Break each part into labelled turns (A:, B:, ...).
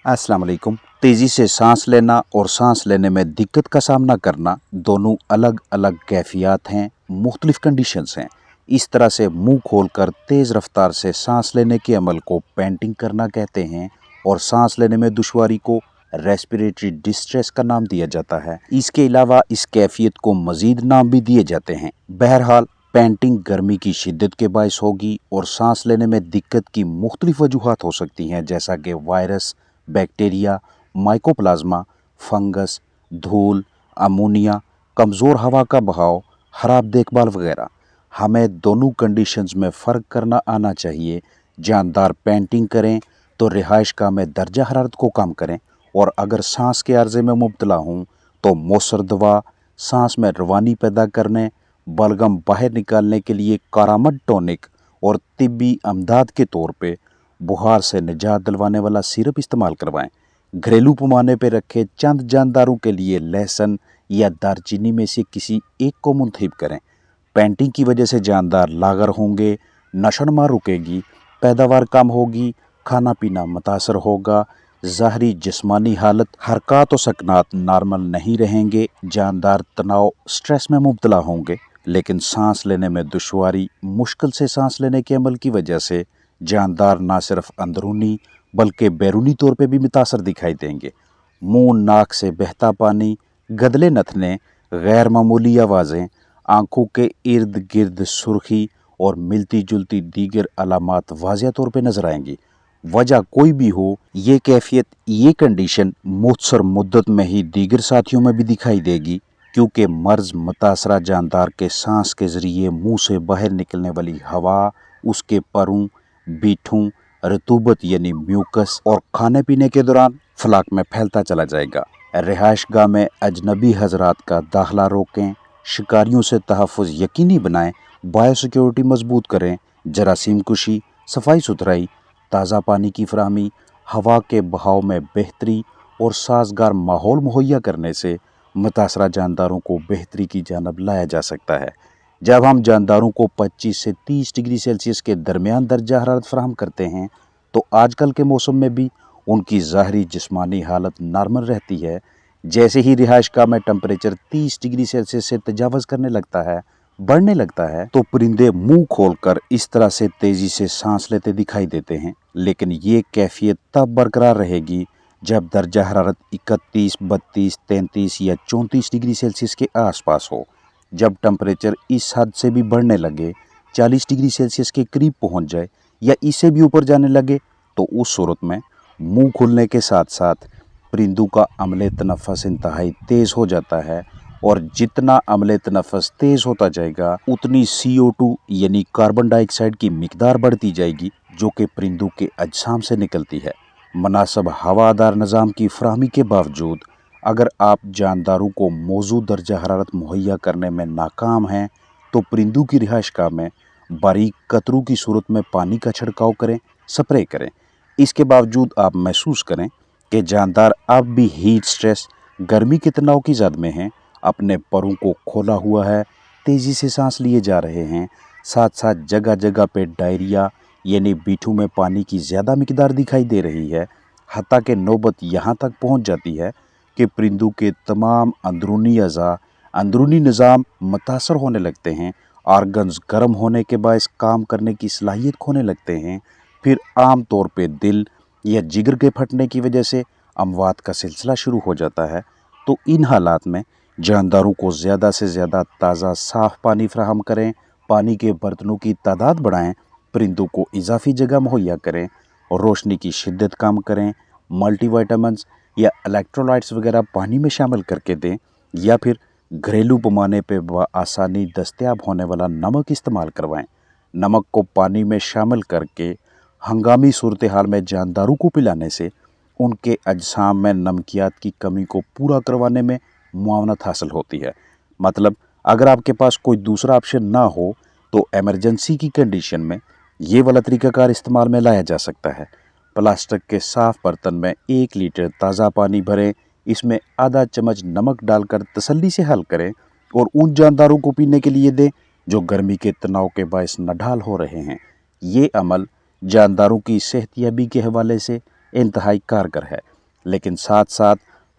A: अस्सलाम वालेकुम। तेज़ी से सांस लेना और सांस लेने में दिक्कत का सामना करना दोनों अलग अलग कैफियत हैं, मुख्तलिफ कंडीशंस हैं। इस तरह से मुंह खोलकर तेज़ रफ्तार से सांस लेने के अमल को पैंटिंग करना कहते हैं और सांस लेने में दुश्वारी को रेस्पिरेटरी डिस्ट्रेस का नाम दिया जाता है। इसके अलावा इस कैफियत को मज़ीद नाम भी दिए जाते हैं। बहरहाल पैंटिंग गर्मी की शिद्दत के बायस होगी और सांस लेने में दिक्कत की मुख्तलिफ वजूहात हो सकती हैं, जैसा कि वायरस, बैक्टीरिया, माइकोप्लाज्मा, फंगस, धूल, अमोनिया, कमज़ोर हवा का बहाव, खराब देखभाल वगैरह। हमें दोनों कंडीशंस में फ़र्क करना आना चाहिए। जानदार पेंटिंग करें तो रिहाइशगाह में दर्जा हरारत को कम करें, और अगर सांस के अर्जे में मुब्तला हूँ तो मौसर दवा, सांस में रवानी पैदा करने, बलगम बाहर निकालने के लिए कारामद टॉनिक और तिब्बी अमदाद के तौर पे बुखार से निजात दिलवाने वाला सिरप इस्तेमाल करवाएं। घरेलू पैमाने पर रखे चंद जानदारों के लिए लहसुन या दारचीनी में से किसी एक को मुंतखब करें। पेंटिंग की वजह से जानदार लागर होंगे, नशोनुमा रुकेगी, पैदावार कम होगी, खाना पीना मुतासर होगा, ज़ाहरी जिस्मानी हालत, हरकत और सकनात नॉर्मल नहीं रहेंगे, जानदार तनाव स्ट्रेस में मुब्तला होंगे। लेकिन सांस लेने में दुश्वारी, मुश्किल से सांस लेने के अमल की वजह से जानदार ना सिर्फ अंदरूनी बल्कि बैरूनी तौर पे भी मुतासर दिखाई देंगे। मुंह नाक से बहता पानी, गदले नथने, गैर मामूली आवाज़ें, आंखों के इर्द गिर्द सुर्खी और मिलती जुलती दीगर अलामात वाज़िया तौर पे नज़र आएंगी। वजह कोई भी हो, ये कैफियत, ये कंडीशन मुख्तसर मुद्दत में ही दीगर साथियों में भी दिखाई देगी, क्योंकि मर्ज़ मुतासरा जानदार के सांस के ज़रिए मुंह से बाहर निकलने वाली हवा उसके परों, बीठों, रतूबत यानी म्यूकस और खाने पीने के दौरान फलाक में फैलता चला जाएगा। रिहाइशगाह में अजनबी हजरात का दाखिला रोकें, शिकारियों से तहफ़्फ़ुज़ यकीनी बनाएं, बायोसिक्योरिटी मजबूत करें, जरासीम कुशी, सफाई सुथराई, ताज़ा पानी की फराहमी, हवा के बहाव में बेहतरी और साजगार माहौल मुहैया करने से मुतासरा जानदारों को बेहतरी की जानब लाया जा सकता है। जब हम जानदारों को 25 से 30 डिग्री सेल्सियस के दरमियान दर्जा हरारत फराहम करते हैं तो आजकल के मौसम में भी उनकी ज़ाहरी जिस्मानी हालत नॉर्मल रहती है। जैसे ही रिहाइशगाह में टेम्परेचर 30 डिग्री सेल्सियस से तजावज़ करने लगता है, बढ़ने लगता है, तो परिंदे मुंह खोलकर इस तरह से तेज़ी से सांस लेते दिखाई देते हैं। लेकिन ये कैफियत तब बरकरार रहेगी जब दर्जा हरारत 31, 32, 33 या 34 डिग्री सेल्सियस के आसपास हो। जब टेम्परेचर इस हद से भी बढ़ने लगे, 40 डिग्री सेल्सियस के करीब पहुंच जाए या इससे भी ऊपर जाने लगे, तो उस सूरत में मुंह खुलने के साथ साथ परिंदों का अमले तनफ़्फ़ुस इंतहाई तेज़ हो जाता है, और जितना अमले तनफ़्फ़ुस तेज़ होता जाएगा उतनी CO2 यानी कार्बन डाइऑक्साइड की मिकदार बढ़ती जाएगी, जो कि परिंदों के अजसाम से निकलती है। मुनासिब हवादार निज़ाम की फराहमी के बावजूद अगर आप जानदारों को मौजूद दर्जा हरारत मुहैया करने में नाकाम हैं तो परिंदों की रिहाइशगाह में बारीक कतरों की सूरत में पानी का छिड़काव करें, स्प्रे करें। इसके बावजूद आप महसूस करें कि जानदार अब भी हीट स्ट्रेस, गर्मी के तनाव की जद में हैं, अपने परों को खोला हुआ है, तेज़ी से सांस लिए जा रहे हैं, साथ साथ जगह जगह पे डायरिया यानी बीठों में पानी की ज़्यादा मिकदार दिखाई दे रही है। हत्ता कि नौबत यहाँ तक पहुँच जाती है कि परिंदों के तमाम अंदरूनी अज़ा, अंदरूनी निज़ाम मुतासर होने लगते हैं, आर्गन्स गर्म होने के बायस काम करने की सलाहियत खोने लगते हैं। फिर आम तौर पे दिल या जिगर के फटने की वजह से अमवात का सिलसिला शुरू हो जाता है। तो इन हालात में जानदारों को ज़्यादा से ज़्यादा ताज़ा साफ़ पानी फराहम करें, पानी के बर्तनों की तादाद बढ़ाएँ, परिंदों को इजाफी जगह मुहैया करें और रोशनी की शिद्दत कम करें, मल्टीविटामिन्स या इलेक्ट्रोलाइट्स वगैरह पानी में शामिल करके दें, या फिर घरेलू पैमाने पे आसानी दस्तयाब होने वाला नमक इस्तेमाल करवाएं। नमक को पानी में शामिल करके हंगामी सूरत हाल में जानदारों को पिलाने से उनके अजसाम में नमकियात की कमी को पूरा करवाने में मुआवनत हासिल होती है। मतलब अगर आपके पास कोई दूसरा ऑप्शन ना हो तो एमरजेंसी की कंडीशन में ये वाला तरीक़ाकार इस्तेमाल में लाया जा सकता है। प्लास्टिक के साफ़ बर्तन में 1 लीटर ताज़ा पानी भरें, इसमें आधा चम्मच नमक डालकर तसल्ली से हल करें और उन जानदारों को पीने के लिए दें जो गर्मी के तनाव के बायस नढाल हो रहे हैं। ये अमल जानदारों की सेहतयाबी के हवाले से इंतहाई कारगर है। लेकिन साथ साथ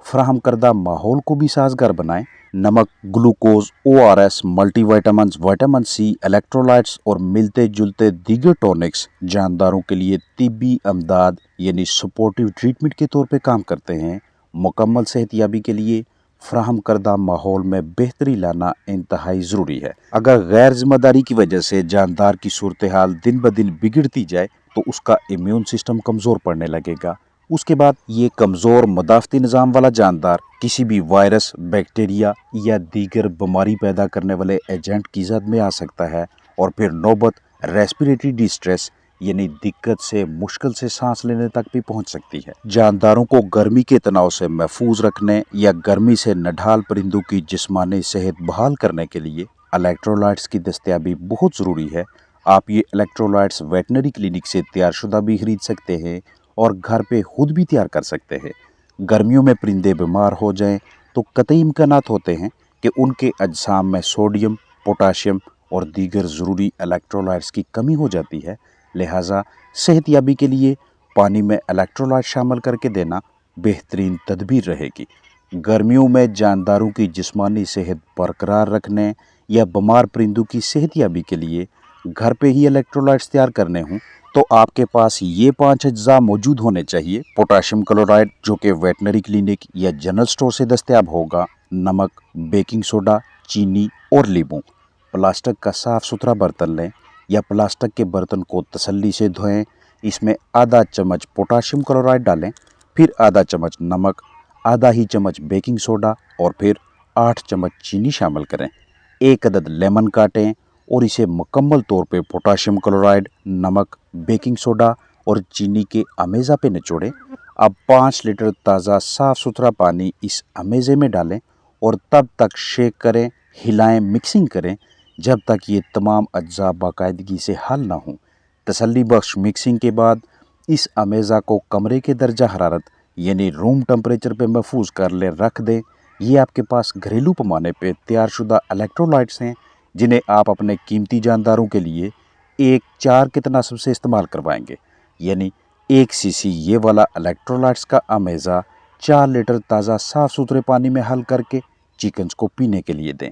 A: फराहम करदा माहौल को भी साजगार बनाएं। नमक, glucose, ORS, multivitamins, vitamin C, electrolytes और मिलते जुलते दीगर टॉनिक्स जानदारों के लिए तिब्बी अमदाद यानी सपोर्टिव ट्रीटमेंट के तौर पे काम करते हैं। मुकम्मल सेहतयाबी के लिए फ्राहम करदा माहौल में बेहतरी लाना इंतहाई ज़रूरी है। अगर गैर जिम्मेदारी की वजह से जानदार की सूरत हाल दिन ब दिन बिगड़ती जाए तो उसका इम्यून सिस्टम कमज़ोर पड़ने लगेगा। उसके बाद ये कमज़ोर मुदाफ़ती निज़ाम वाला जानदार किसी भी वायरस, बैक्टीरिया या दीगर बीमारी पैदा करने वाले एजेंट की ज़द में आ सकता है और फिर नौबत रेस्पिरेटरी डिस्ट्रेस यानी दिक्कत से मुश्किल से सांस लेने तक भी पहुंच सकती है। जानदारों को गर्मी के तनाव से महफूज रखने या गर्मी से नढाल परिंदों की जिस्मानी सेहत बहाल करने के लिए इलेक्ट्रोलाइट्स की दस्तयाबी बहुत ज़रूरी है। आप ये इलेक्ट्रोलाइट्स वेटनरी क्लिनिक से तैयार शुदा भी खरीद सकते हैं और घर पे खुद भी तैयार कर सकते हैं। गर्मियों में परिंदे बीमार हो जाएं तो कतई इम्कानात होते हैं कि उनके अजसाम में सोडियम, पोटाशियम और दीगर ज़रूरी इलेक्ट्रोलाइट्स की कमी हो जाती है। लिहाजा सेहतयाबी के लिए पानी में इलेक्ट्रोलाइट शामिल करके देना बेहतरीन तदबीर रहेगी। गर्मियों में जानदारों की जिस्मानी सेहत बरकरार रखने या बीमार परिंदों की सेहतयाबी के लिए घर पे ही इलेक्ट्रोलाइट्स तैयार करने हों तो आपके पास ये 5 अज्जा मौजूद होने चाहिए। पोटाशियम क्लोराइड जो कि वेटनरी क्लिनिक या जनरल स्टोर से दस्तयाब होगा, नमक, बेकिंग सोडा, चीनी और नींबू। प्लास्टिक का साफ़ सुथरा बर्तन लें या प्लास्टिक के बर्तन को तसल्ली से धोएं। इसमें आधा चम्मच पोटाशियम क्लोराइड डालें, फिर आधा चम्मच नमक, आधा ही चम्मच बेकिंग सोडा और फिर 8 चम्मच चीनी शामिल करें। एक अदद लेमन काटें और इसे मुकम्मल तौर पे पोटाशियम क्लोराइड, नमक, बेकिंग सोडा और चीनी के अमेज़ा पे निचोड़ें। अब 5 लीटर ताज़ा साफ़ सुथरा पानी इस अमेज़े में डालें और तब तक शेक करें, हिलाएं, मिक्सिंग करें जब तक ये तमाम अज्जा बाकायदगी से हल ना हों। तसल्ली बख्श मिक्सिंग के बाद इस अमेज़ा को कमरे के दर्जा हरारत यानी रूम टेम्परेचर पे महफूज कर ले रख दें। ये आपके पास घरेलू पैमाने पे तैयार शुदा इलेक्ट्रोलाइट्स हैं जिन्हें आप अपने कीमती जानदारों के लिए 1/4 के तनासब से इस्तेमाल करवाएंगे। यानी 1 सीसी ये वाला इलेक्ट्रोलाइट्स का अमेज़ा 4 लीटर ताज़ा साफ़ सुथरे पानी में हल करके चिकन्स को पीने के लिए दें।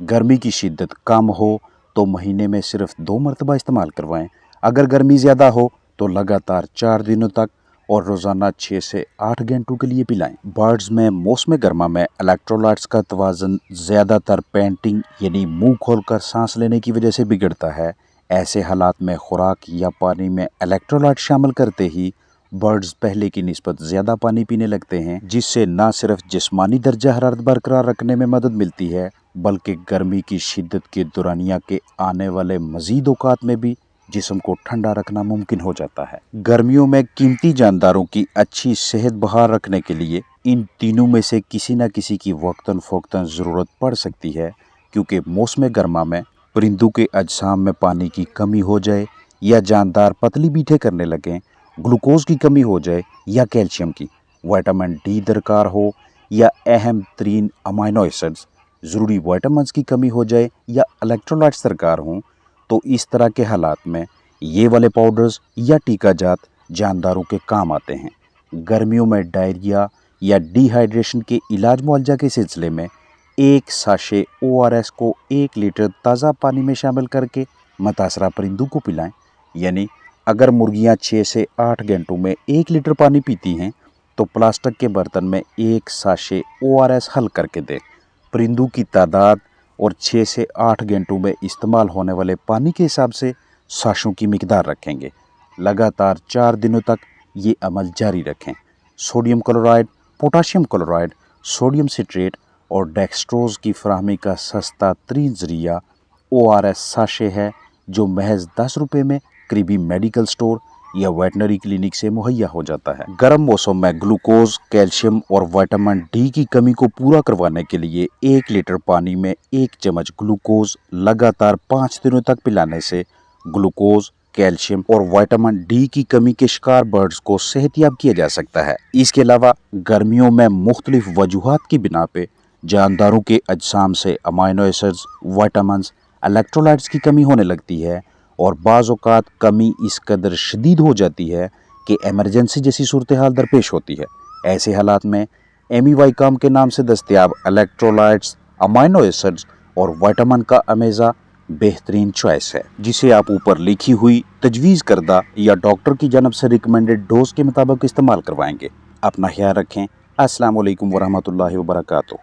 A: गर्मी की शिद्दत कम हो तो महीने में सिर्फ 2 मरतबा इस्तेमाल करवाएं। अगर गर्मी ज़्यादा हो तो लगातार 4 दिनों तक और रोज़ाना 6 से 8 घंटों के लिए पिलाएं। बर्ड्स में मौसम गर्मा में इलेक्ट्रोलाइट्स का तवाज़न ज़्यादातर पैंटिंग यानी मुंह खोलकर सांस लेने की वजह से बिगड़ता है। ऐसे हालात में खुराक या पानी में इलेक्ट्रोलाइट शामिल करते ही बर्ड्स पहले की निस्बत ज़्यादा पानी पीने लगते हैं, जिससे न सिर्फ जिस्मानी दर्जा हरारत बरकरार रखने में मदद मिलती है बल्कि गर्मी की शिद्दत के दौरानिया के आने वाले मज़ीद औकात में भी जिस्म को ठंडा रखना मुमकिन हो जाता है। गर्मियों में कीमती जानदारों की अच्छी सेहत बहाल रखने के लिए इन तीनों में से किसी न किसी की वक्तन फ़ौक्तन ज़रूरत पड़ सकती है, क्योंकि मौसम गर्मा में परिंदों के अजसाम में पानी की कमी हो जाए या जानदार पतली बीठे करने लगें, ग्लूकोज की कमी हो जाए या कैल्शियम की, विटामिन डी दरकार हो या अहम तरीन अमाइनो एसिड्स ज़रूरी विटामिन्स की कमी हो जाए या इलेक्ट्रोलाइट्स दरकार हों, तो इस तरह के हालात में ये वाले पाउडर्स या टीका जात जानदारों के काम आते हैं। गर्मियों में डायरिया या डिहाइड्रेशन के इलाज मुआवजा के सिलसिले में 1 साशे ORS को 1 लीटर ताज़ा पानी में शामिल करके मुतासरा परिंदों को पिलाएं। यानी अगर मुर्गियां 6 से 8 घंटों में 1 लीटर पानी पीती हैं तो प्लास्टिक के बर्तन में 1 साशे ORS हल करके दें। परिंदों की तादाद और 6 से 8 घंटों में इस्तेमाल होने वाले पानी के हिसाब से साशों की मिकदार रखेंगे। लगातार 4 दिनों तक ये अमल जारी रखें। Sodium chloride, potassium chloride, sodium citrate और डेक्सट्रोज की फराहमी का सस्ता तरीन ज़रिया ORS साशे है, जो महज 10 रुपये में करीबी मेडिकल स्टोर या वेटनरी क्लिनिक से मुहैया हो जाता है। गर्म मौसम में ग्लूकोज, कैल्शियम और विटामिन डी की कमी को पूरा करवाने के लिए 1 लीटर पानी में 1 चम्मच ग्लूकोज लगातार 5 दिनों तक पिलाने से ग्लूकोज, कैल्शियम और विटामिन डी की कमी के शिकार बर्ड्स को सेहतयाब किया जा सकता है। इसके अलावा गर्मियों में मुख्तलिफ वजूहात की बिना पे जानदारों के अजसाम से अमाइनो एसिड्स, विटामिन्स, इलेक्ट्रोलाइट्स की कमी होने लगती है और बाज़ औक़ात कमी इस कदर शदीद हो जाती है कि एमरजेंसी जैसी सूरत हाल दरपेश होती है। ایسے حالات میں ایمی وائکام کے نام سے دستیاب الیکٹرولائٹس، امائنو ایسڈز اور وائٹامن کا امیزہ بہترین چوائس ہے، جسے آپ اوپر لکھی ہوئی تجویز کردہ یا ڈاکٹر کی جانب سے ریکمینڈڈ ڈوز کے مطابق استعمال کروائیں گے۔ اپنا خیال رکھیں۔ السلام علیکم ورحمۃ اللہ وبرکاتہ۔